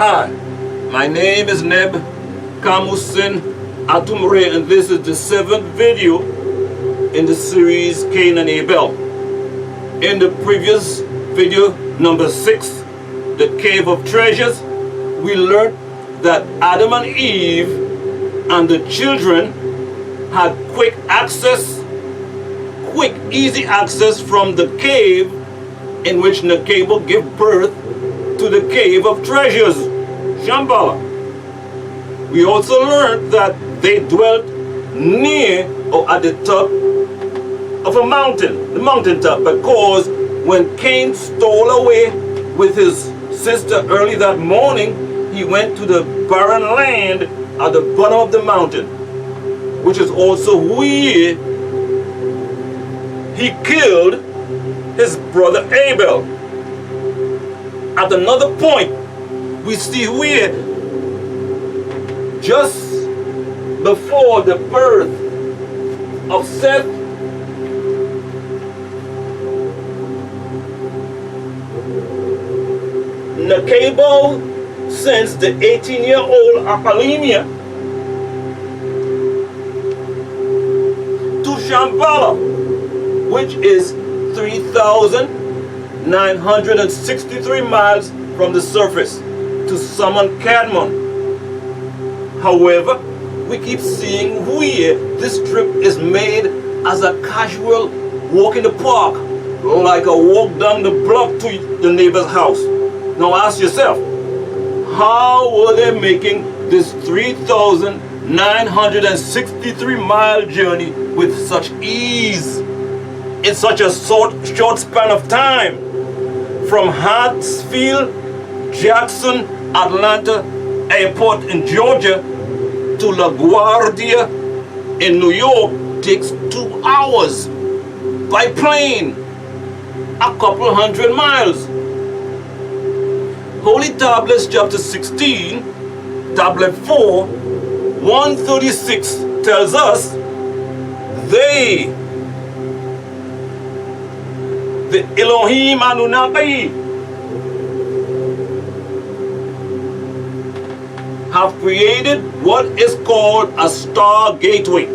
Hi, my name is Neb Kamusin Atumre, and this is the 7th video in the series CAIN and ABEL. In the previous video, number 6, the Cave of Treasures, we learned that Adam and Eve and the children had quick, easy access from the cave in which Nekaybaw gave birth to the Cave of Treasures, Shamballah. We also learned that they dwelt near or at the top of a mountain, the mountaintop, because when Cain stole away with his sister early that morning, he went to the barren land at the bottom of the mountain, which is also where he killed his brother Abel. At another point, we see where just before the birth of Seth, Nekaybaw sends the 18-year-old Aqliymiyah to Shamballah, which is 3,963 miles from the surface, to summon Kadmon. However, we keep seeing where this trip is made as a casual walk in the park, like a walk down the block to the neighbor's house. Now ask yourself, how were they making this 3,963 mile journey with such ease in such a short span of time? From Hartsfield, Jackson, Atlanta Airport in Georgia to LaGuardia in New York takes 2 hours by plane, a couple hundred miles. Holy Tablets chapter 16, tablet 4, 136 tells us they, the Elohim Anunnaki, have created what is called a star gateway,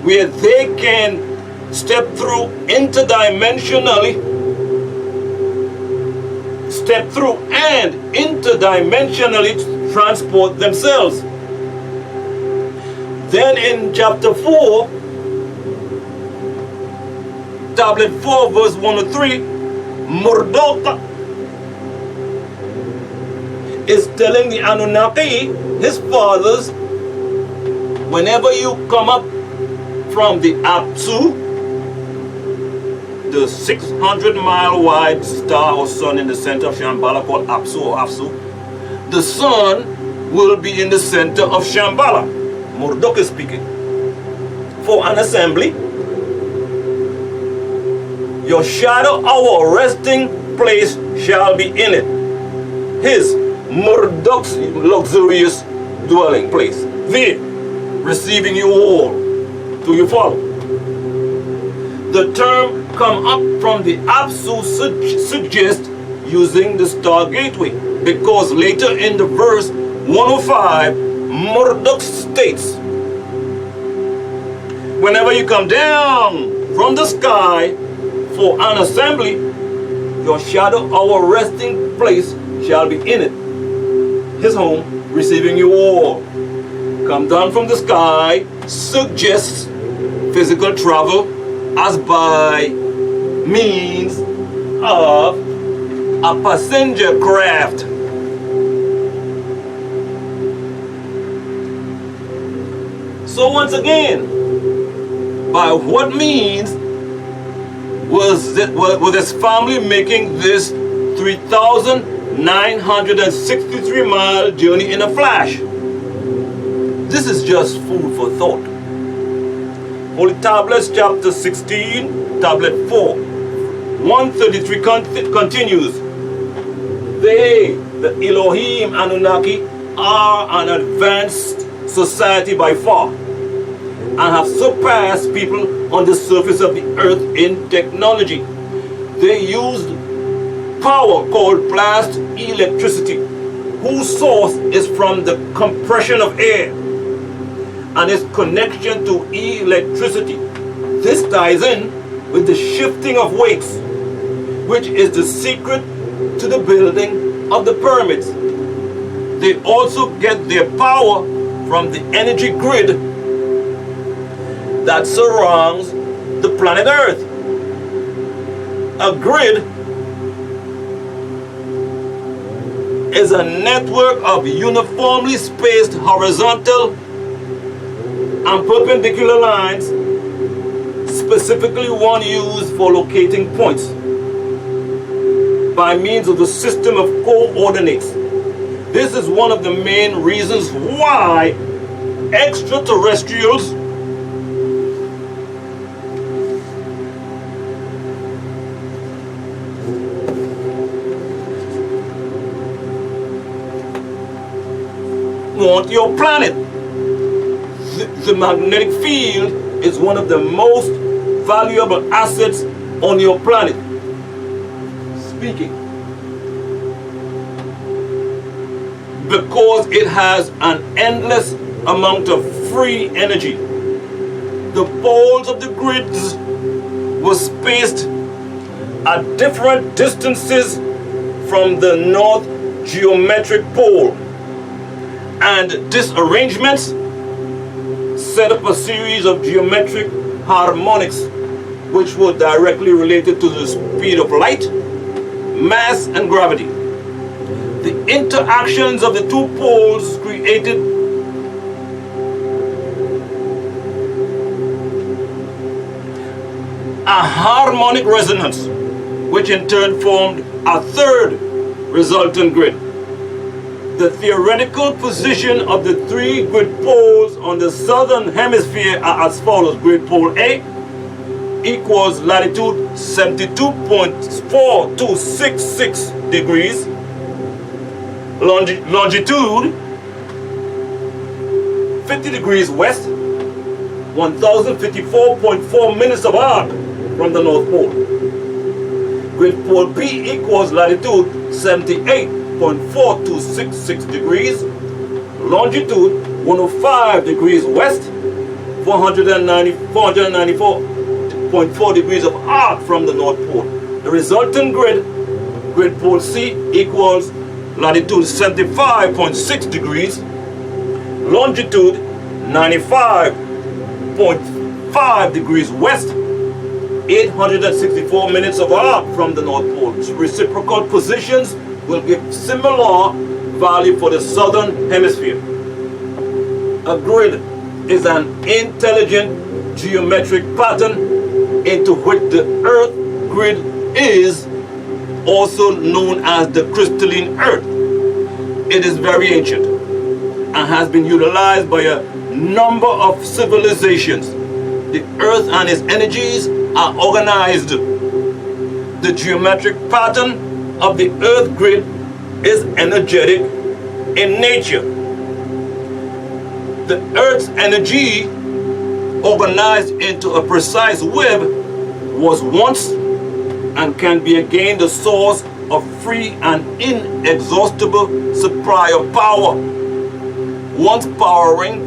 where they can step through and interdimensionally transport themselves. Then in chapter 4, tablet 4, verse 1 to 3, Marduk is telling the Anunnaki, his fathers, whenever you come up from the Apsu, the 600-mile wide star or sun in the center of Shamballah called Apsu or Afsu, the sun will be in the center of Shamballah. Marduk is speaking. For an assembly, your shadow, our resting place, shall be in it. His, Marduk's luxurious dwelling place, there, receiving you all. Do you follow? The term come up from the Apsu suggests using the star gateway, because later in the verse 105, Marduk states, whenever you come down from the sky for an assembly, your shadow, our resting place, shall be in it. His home, receiving you all. Come down from the sky suggests physical travel as by means of a passenger craft. So once again, by what means was this family making this 3,963 mile journey in a flash? This is just food for thought. Holy Tablets chapter 16, tablet 4, 133 continues. They, the Elohim Anunnaki, are an advanced society by far, and have surpassed people on the surface of the earth in technology. They used power called blast electricity whose source is from the compression of air and its connection to electricity. This ties in with the shifting of weights, which is the secret to the building of the pyramids. They also get their power from the energy grid that surrounds the planet Earth. A grid is a network of uniformly spaced horizontal and perpendicular lines, specifically one used for locating points by means of the system of coordinates. This is one of the main reasons why extraterrestrials want your planet. The magnetic field is one of the most valuable assets on your planet. Speaking. Because it has an endless amount of free energy. The poles of the grids were spaced at different distances from the north geometric pole, and disarrangements set up a series of geometric harmonics which were directly related to the speed of light, mass, and gravity. The interactions of the two poles created a harmonic resonance, which in turn formed a third resultant grid. The theoretical position of the three grid poles on the southern hemisphere are as follows. Grid pole A equals latitude 72.4266 degrees, longitude 50 degrees west, 1054.4 minutes of arc from the North Pole. Grid pole B equals latitude 78.4266 degrees, longitude 105 degrees west, 494.4 degrees of arc from the North Pole. The resultant grid, grid pole C equals latitude 75.6 degrees, longitude 95.5 degrees west, 864 minutes of arc from the North Pole. Reciprocal positions will give similar value for the southern hemisphere. A grid is an intelligent geometric pattern into which the Earth grid is also known as the crystalline Earth. It is very ancient and has been utilized by a number of civilizations. The Earth and its energies are organized. The geometric pattern of the Earth grid is energetic in nature. The Earth's energy, organized into a precise web, was once and can be again the source of free and inexhaustible supply of power, once powering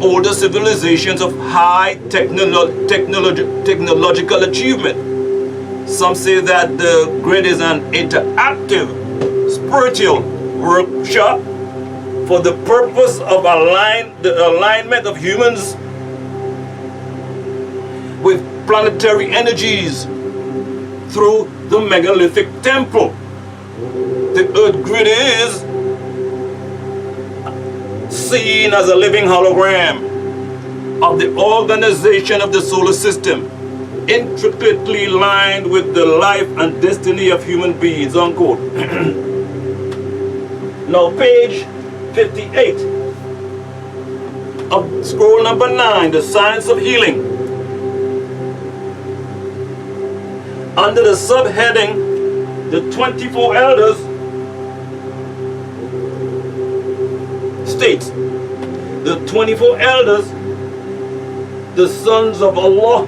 older civilizations of high technological achievement. Some say that the grid is an interactive spiritual workshop for the purpose of the alignment of humans with planetary energies through the megalithic temple. The Earth grid is seen as a living hologram of the organization of the solar system, intricately lined with the life and destiny of human beings, unquote. Now page 58 of scroll number 9, the science of healing. Under the subheading, the 24 elders states, the 24 elders, the sons of Allah,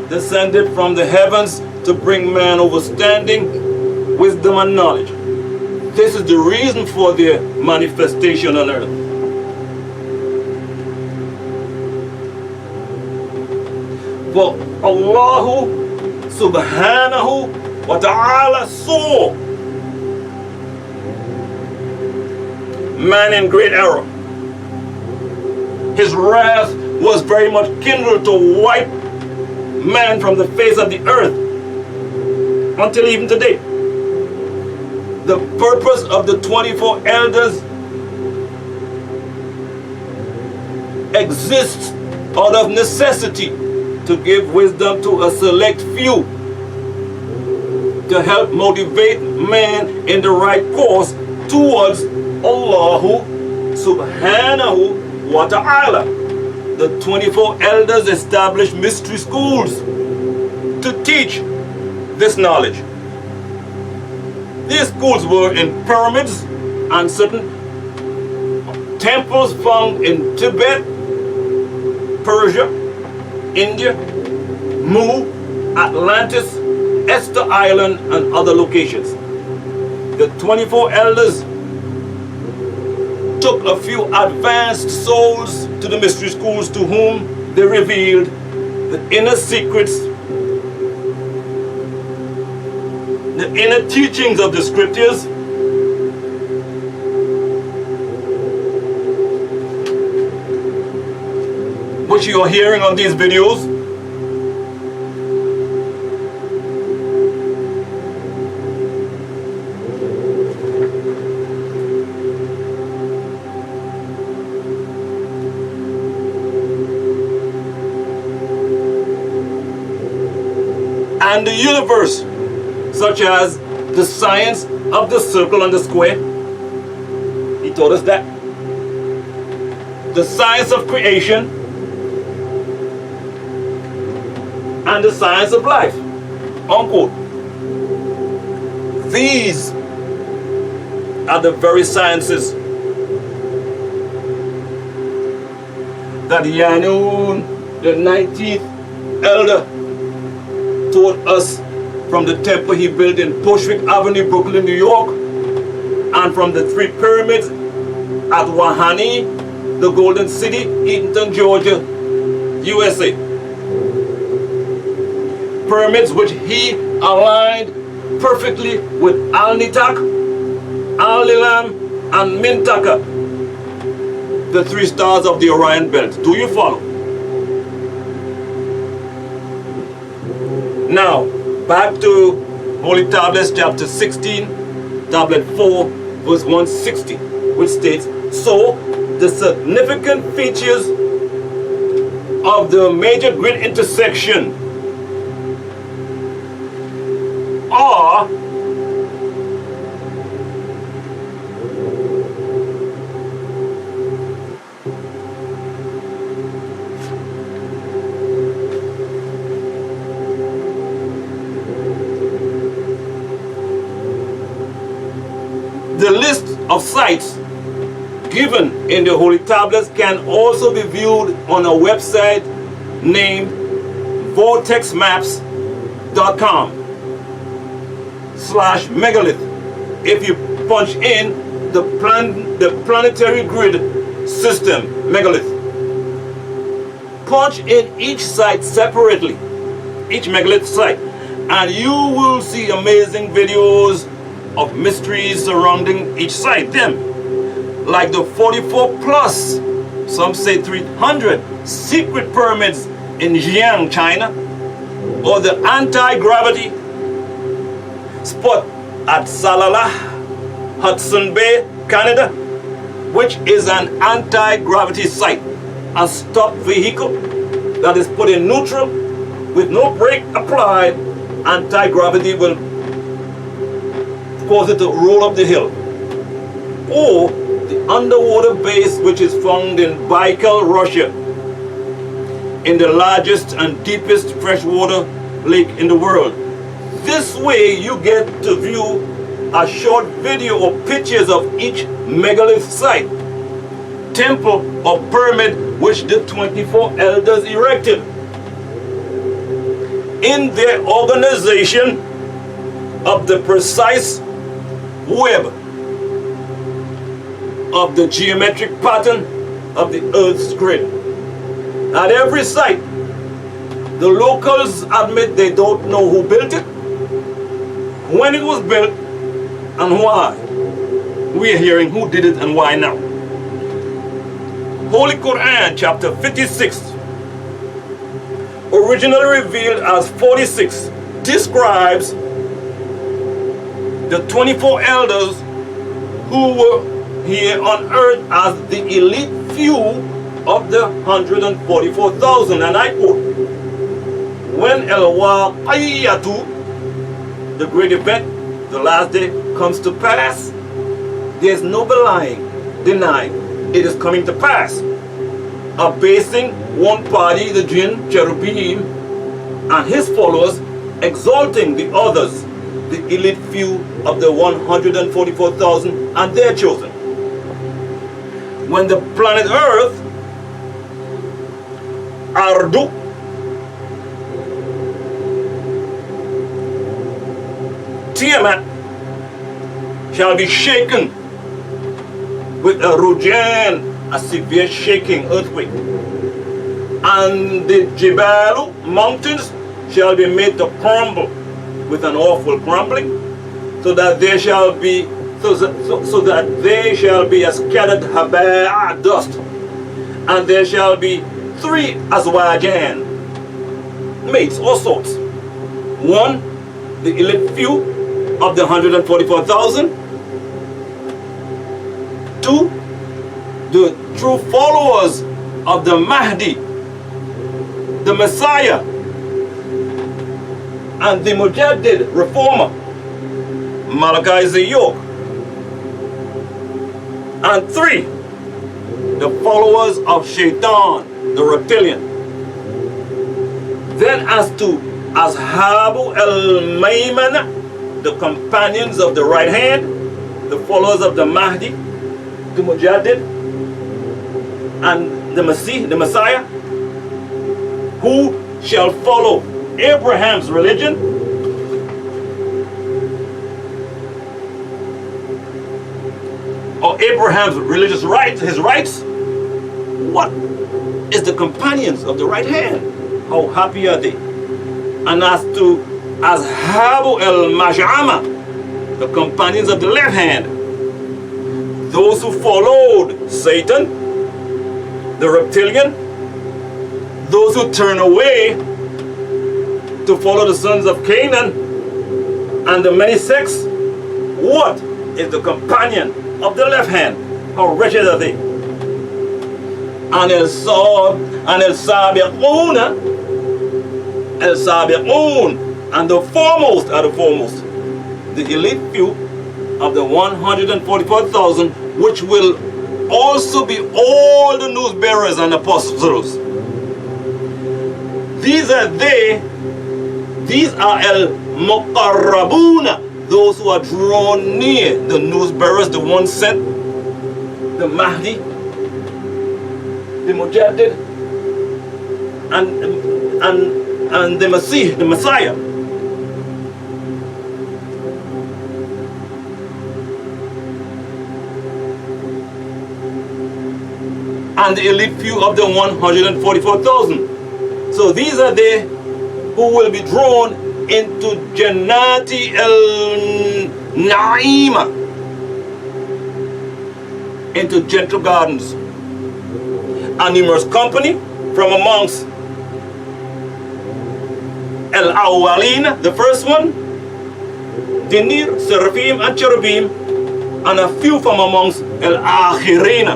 descended from the heavens to bring man understanding, wisdom, and knowledge. This is the reason for their manifestation on earth. For Allah subhanahu wa ta'ala saw man in great error. His wrath was very much kindled to wipe man from the face of the earth until even today. The purpose of the 24 elders exists out of necessity to give wisdom to a select few, to help motivate man in the right course towards Allah subhanahu wa ta'ala. The 24 elders established mystery schools to teach this knowledge. These schools were in pyramids and certain temples found in Tibet, Persia, India, Mu, Atlantis, Esther Island, and other locations. The 24 elders took a few advanced souls to the mystery schools to whom they revealed the inner secrets, the inner teachings of the scriptures, which you are hearing on these videos. And the universe, such as the science of the circle and the square. He taught us that. The science of creation and the science of life. Unquote. These are the very sciences that Yanun, the 19th elder, taught us from the temple he built in Bushwick Avenue, Brooklyn, New York, and from the 3 pyramids at Wahani, the Golden City, Eatonton, Georgia, USA. Pyramids which he aligned perfectly with Al-Nitak, Al-Nilam, and Mintaka, the 3 stars of the Orion belt. Do you follow? Now, back to Holy Tablets, chapter 16, tablet 4, verse 160, which states, so the significant features of the major grid intersection are the list of sites given in the Holy Tablets can also be viewed on a website named vortexmaps.com/megalith. If you punch in the planetary grid system megalith, punch in each site separately, each megalith site, and you will see amazing videos of mysteries surrounding each site. Them, like the 44 plus, some say 300 secret pyramids in Xi'an, China, or the anti-gravity spot at Salalah, Hudson Bay, Canada, which is an anti-gravity site. A stopped vehicle that is put in neutral with no brake applied, anti-gravity will cause it to roll up the hill. Or the underwater base which is found in Baikal, Russia, in the largest and deepest freshwater lake in the world. This way you get to view a short video or pictures of each megalith site, temple or pyramid which the 24 elders erected. In their organization of the precise web of the geometric pattern of the Earth's grid. At every site, the locals admit they don't know who built it, when it was built, and why. We are hearing who did it and why now. Holy Quran, chapter 56, originally revealed as 46, describes the 24 elders who were here on earth as the elite few of the 144,000. And I quote, when al-Waqiyyatu, the great event, the last day, comes to pass, there's no denying it is coming to pass. Abasing one party, the jinn, cherubim, and his followers, exalting the others, the elite few of the 144,000 and their children. When the planet Earth, Ardu, Tiamat, shall be shaken with a rujan, a severe shaking earthquake, and the Jibalu, mountains, shall be made to crumble with an awful crumbling, so that they shall be a scattered haba' dust, and there shall be 3 azwajan, mates or sorts. 1, the elite few of the 144,000. 2, the true followers of the Mahdi, the Messiah, and the Mujaddid, reformer, Malachi is the yoke. And 3, the followers of Shaitan, the reptilian. Then as to Ashabu al-Maymana, the companions of the right hand, the followers of the Mahdi, the Mujaddid, and the Messiah, who shall follow Abraham's religion, or Abraham's religious rights, his rights. What is the companions of the right hand? How happy are they? And as to Ashabu al-Mash'ama, the companions of the left hand, those who followed Satan, the reptilian, those who turn away to follow the sons of Canaan and the many sects, what is the companion of the left hand? How wretched are they? And el-Sabiqun, and the foremost are the foremost, the elite few of the 144,000, which will also be all the news bearers and apostles. These are al-Muqarrabuna, those who are drawn near, the news bearers, the ones sent, the Mahdi, the Mujaddid, and the Messiah. And the elite few of the 144,000. So these are they who will be drawn into Jannati al-Na'ima, into gentle gardens. A numerous company from amongst al-Awwalina, the first one, Dinir, Seraphim, and Cherubim, and a few from amongst al-Akhirina,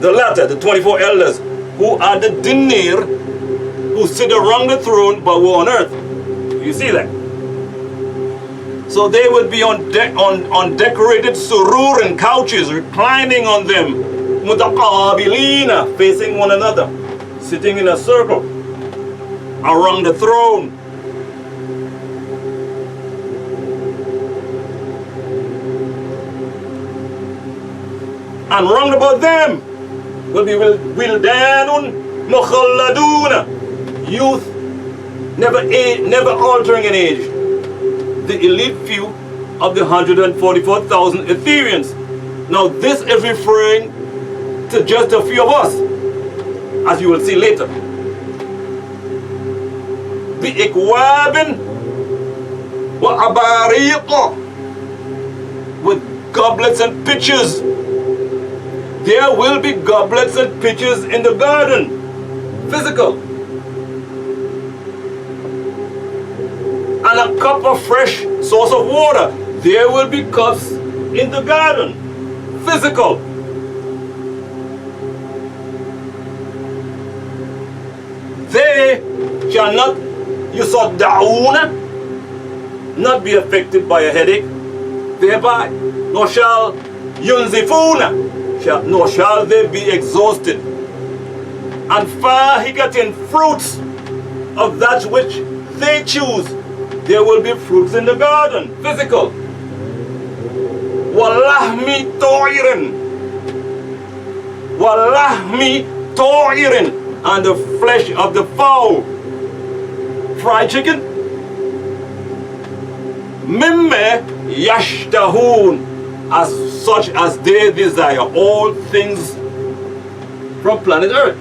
the latter, the 24 elders, who are the Dinir, who sit around the throne but were on earth. You see that? So they would be on decorated surur and couches, reclining on them, mutaqabilina, facing one another, sitting in a circle around the throne. And round about them will be wildanun mukhalladuna, youth never altering in age, the elite few of the 144,000 Ethereans. Now this is referring to just a few of us, as you will see later. بِإِكْوَابٍ وَأَبَارِيقَ, with goblets and pitchers. There will be goblets and pitchers in the garden, physical. And a cup of fresh source of water. There will be cups in the garden, physical. They shall not yusadda'una, not be affected by a headache thereby, nor shall yunzifuna, nor shall they be exhausted. And fahigatin, fruits of that which they choose. There will be fruits in the garden, physical. Walahmi ta'irin, walahmi ta'irin, and the flesh of the fowl, fried chicken. Mimme yashtahun, as such as they desire, all things from planet Earth.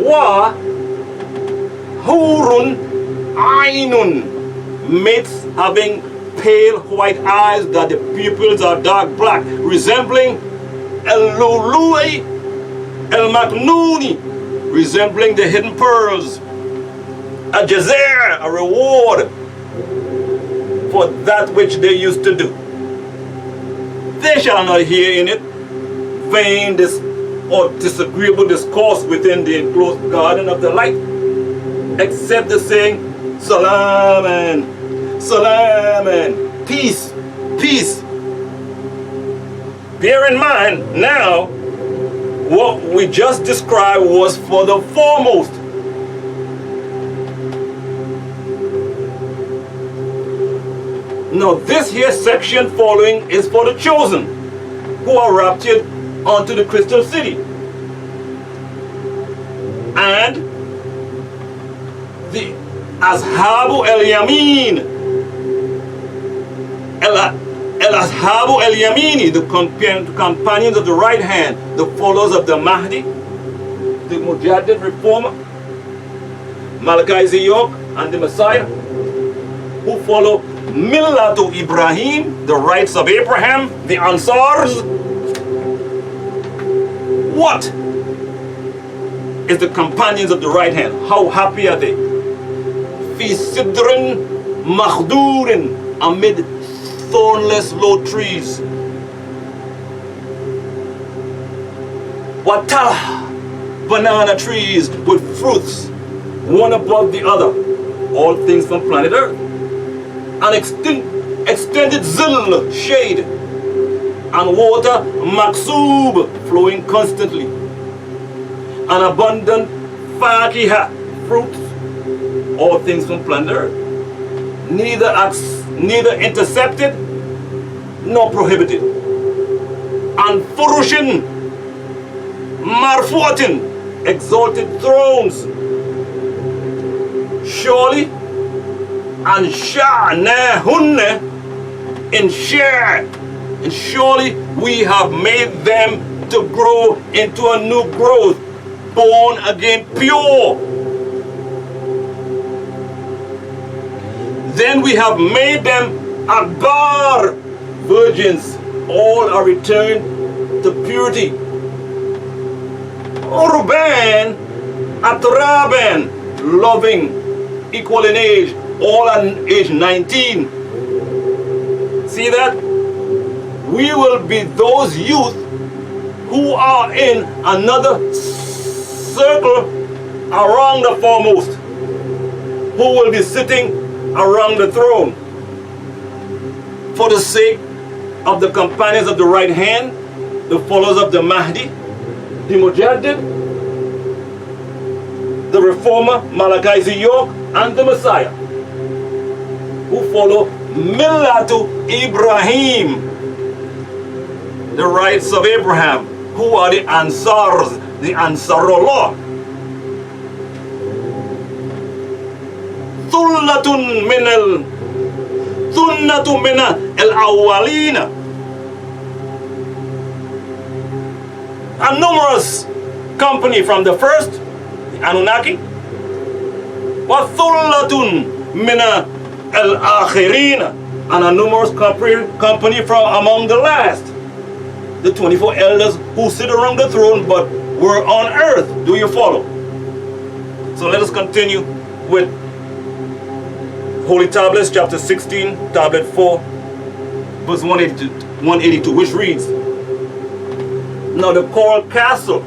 Wa hurun ainun, mates having pale white eyes that the pupils are dark black, resembling el-lului el-maknuni, resembling the hidden pearls. A jazair, a reward for that which they used to do. They shall not hear in it vain or disagreeable discourse within the enclosed garden of the light, except the saying, Salaman, Salaman, peace, peace. Bear in mind now, what we just described was for the foremost. Now this here section following is for the chosen, who are raptured onto the crystal city. And the Ashabu el-Yamin, El-Ashabu el-Yamini, the companions of the right hand, the followers of the Mahdi, the Mujaddid reformer, Malachi Ziyok, and the Messiah, who follow Millatu Ibrahim, the rights of Abraham, the Ansars. What is the companions of the right hand? How happy are they? Fi sidrin makhdurin, amid thornless low trees. Watah, banana trees with fruits, one above the other, all things from planet Earth. An extended zill, shade, and water, maksub, flowing constantly. An abundant fakiha, fruits, all things from planet Earth. Neither intercepted nor prohibited. And furushin, marfuatin, exalted thrones. Surely, and sha'nahunna, in share, and surely we have made them to grow into a new growth, born again pure. Then we have made them akbar, virgins, all are returned to purity. Urban, atraban, loving, equal in age, all at age 19. See that? We will be those youth who are in another circle around the foremost, who will be sitting around the throne. For the sake of the companions of the right hand, the followers of the Mahdi, the Mujaddid, the reformer Malachi Ziyok, and the Messiah, who follow Millatu Ibrahim, the rights of Abraham, who are the Ansars, the Ansarullah. Thullatun minal Thunnatu mina al-awwalina. A numerous company from the first, the Anunnaki, wa thullatun mina al-akhirina, and a numerous company from among the last, the 24 elders who sit around the throne but were on earth. Do you follow? So let us continue with Holy Tablets, chapter 16, tablet 4, verse 182, which reads, now the coral castle,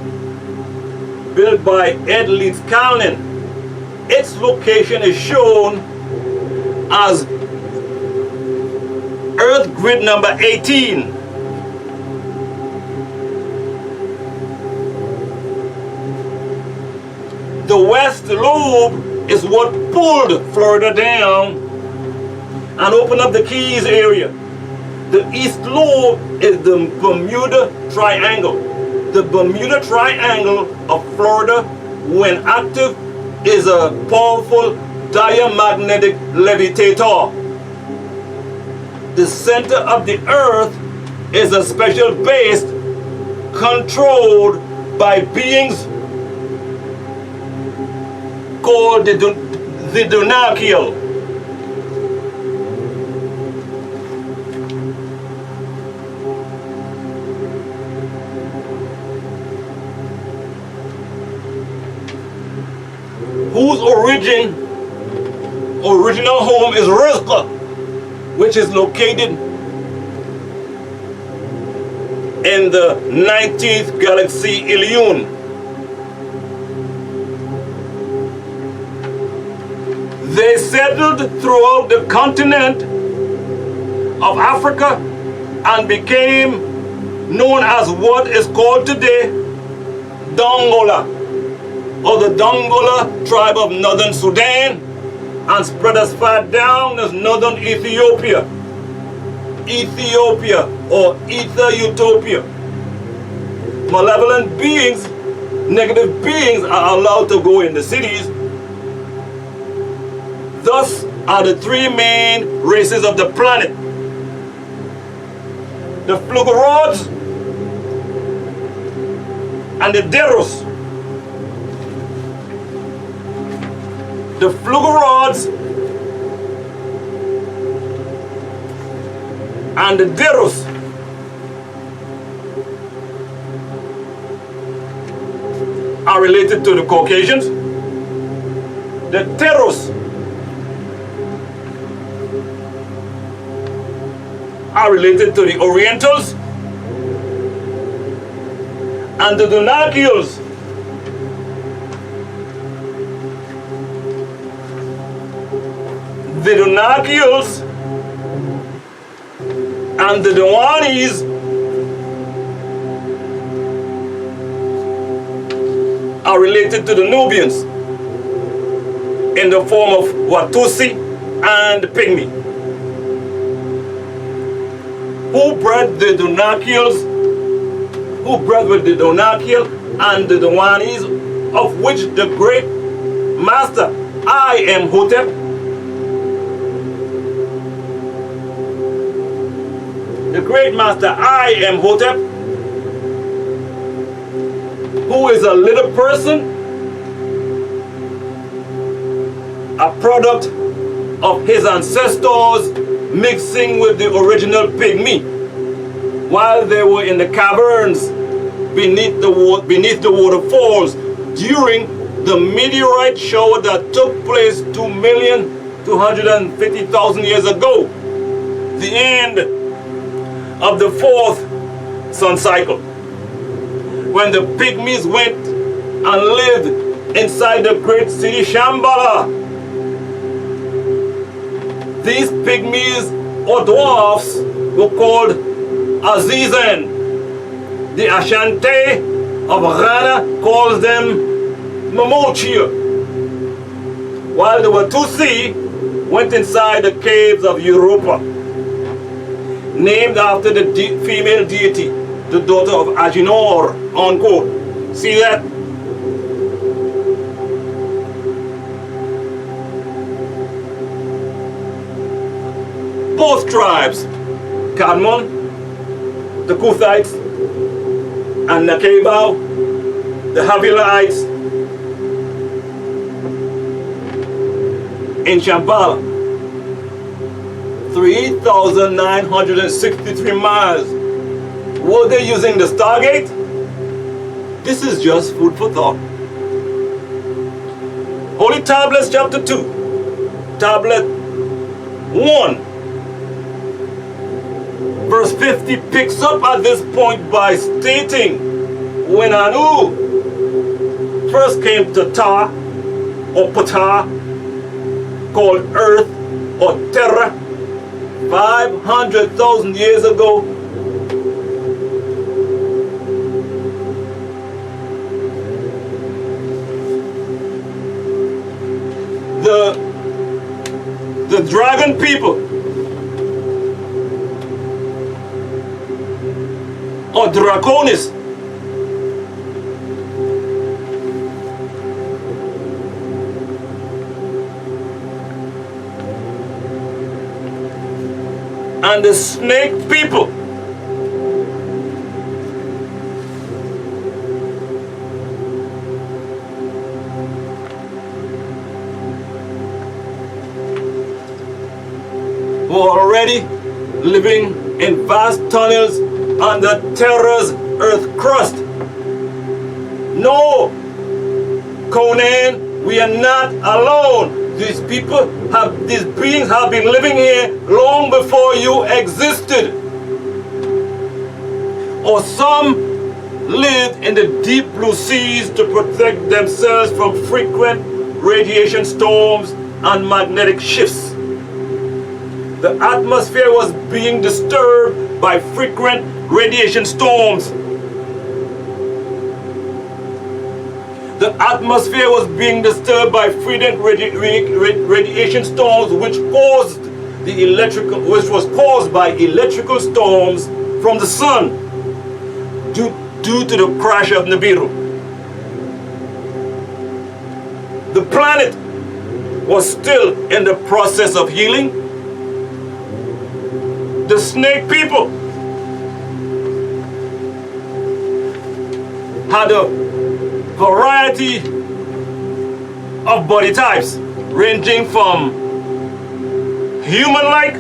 built by Ed Leeds Calnin, its location is shown as Earth grid number 18. The west lobe is what pulled Florida down and opened up the Keys area. The east lobe is the Bermuda Triangle. The Bermuda Triangle of Florida, when active, is a powerful diamagnetic levitator. The center of the earth is a special base controlled by beings called the Dunakiel. Whose original home is Rizqa, which is located in the 19th galaxy Ilion. They settled throughout the continent of Africa and became known as what is called today Dongola, or the Dongola tribe of northern Sudan, and spread as far down as northern Ethiopia. Ethiopia or Ether-Utopia. Malevolent beings, negative beings are allowed to go in the cities. Thus are the three main races of the planet. The Flugorods and the Deros. The Flugorods and the Deros are related to the Caucasians. The Teros are related to the Orientals, and the Dunakiels and the Dawanis are related to the Nubians in the form of Watusi and Pygmy. Who bred the Dunakiels? Who bred with the Dunakiel and the Dawanis, of which the great master I am Hotep, the great master I am Hotep, who is a little person, a product of his ancestors mixing with the original pygmy while they were in the caverns beneath the waterfalls during the meteorite shower that took place 2,250,000 years ago, the end of the fourth sun cycle, when the pygmies went and lived inside the great city Shamballah. These pygmies or dwarfs were called Azizan. The Ashanti of Ghana calls them Mamochia, while the Watusi went inside the caves of Europa, named after the female deity, the daughter of Agenor, unquote. See that? both tribes, Kadmon, the Kuthites, and Nekaybaw, the Havilites, in Shamballah. 3,963 miles. Were they using the Stargate? This is just food for thought. Holy Tablets chapter 2, tablet 1, verse 50 picks up at this point by stating, when Anu first came to Ta, or Ptah, called Earth or Terra, 500,000 years ago, the dragon people, or Draconis, and the snake people, who are already living in vast tunnels under Terra's earth crust. No, Conan, we are not alone. These beings have been living here long before you existed. Or some lived in the deep blue seas to protect themselves from frequent radiation storms and magnetic shifts. The atmosphere was being disturbed by frequent radiation storms. The atmosphere was being disturbed by frequent radiation storms, which was caused by electrical storms from the sun due to the crash of Nibiru. The planet was still in the process of healing. The snake people had a variety of body types, ranging from human-like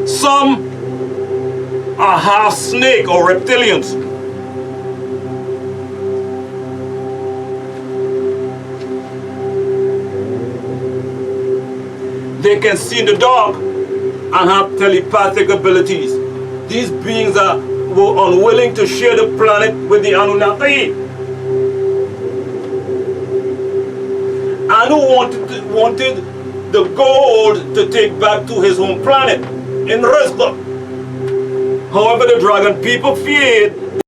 some are half snake or reptilians. They can see in the dark and have telepathic abilities. These beings were unwilling to share the planet with the Anunnaki. Anu wanted the gold to take back to his home planet in Rizqa. However, the dragon people feared